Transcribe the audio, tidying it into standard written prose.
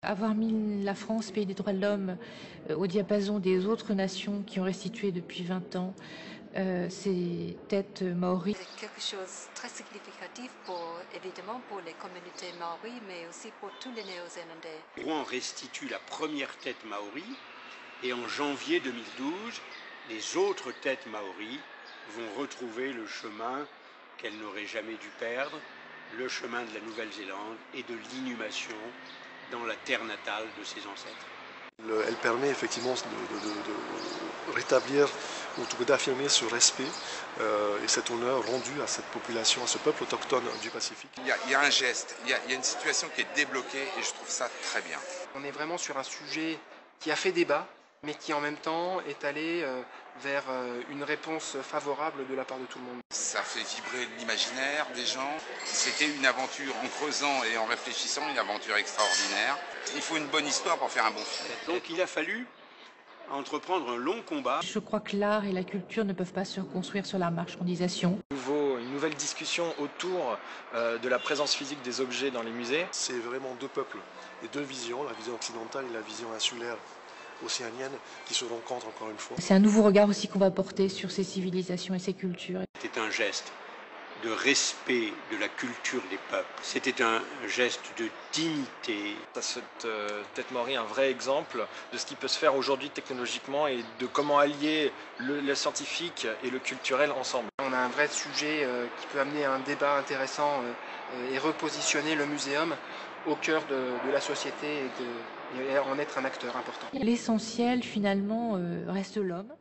Avoir mis la France, pays des droits de l'homme, au diapason des autres nations qui ont restitué depuis 20 ans ces têtes maoris. C'est quelque chose de très significatif évidemment pour les communautés maoris, mais aussi pour tous les Néo-Zélandais. Rouen restitue la première tête maori et en janvier 2012, les autres têtes maoris vont retrouver le chemin qu'elles n'auraient jamais dû perdre, le chemin de la Nouvelle-Zélande et de l'inhumation dans la terre natale de ses ancêtres. Elle permet effectivement de rétablir, ou en tout cas d'affirmer ce respect et cet honneur rendu à cette population, à ce peuple autochtone du Pacifique. Il y a un geste, il y a une situation qui est débloquée et je trouve ça très bien. On est vraiment sur un sujet qui a fait débat, mais qui en même temps est allé vers une réponse favorable de la part de tout le monde. Ça fait vibrer l'imaginaire des gens. C'était une aventure, en creusant et en réfléchissant, une aventure extraordinaire. Il faut une bonne histoire pour faire un bon film. Donc il a fallu entreprendre un long combat. Je crois que l'art et la culture ne peuvent pas se construire sur la marchandisation. Une nouvelle discussion autour de la présence physique des objets dans les musées. C'est vraiment deux peuples et deux visions, la vision occidentale et la vision insulaire océanienne qui se rencontrent encore une fois. C'est un nouveau regard aussi qu'on va porter sur ces civilisations et ces cultures. C'était un geste de respect de la culture des peuples. C'était un geste de dignité. Cette tête maori est un vrai exemple de ce qui peut se faire aujourd'hui technologiquement et de comment allier le scientifique et le culturel ensemble. On a un vrai sujet qui peut amener à un débat intéressant et repositionner le muséum au cœur de la société et en être un acteur important. L'essentiel finalement reste l'homme.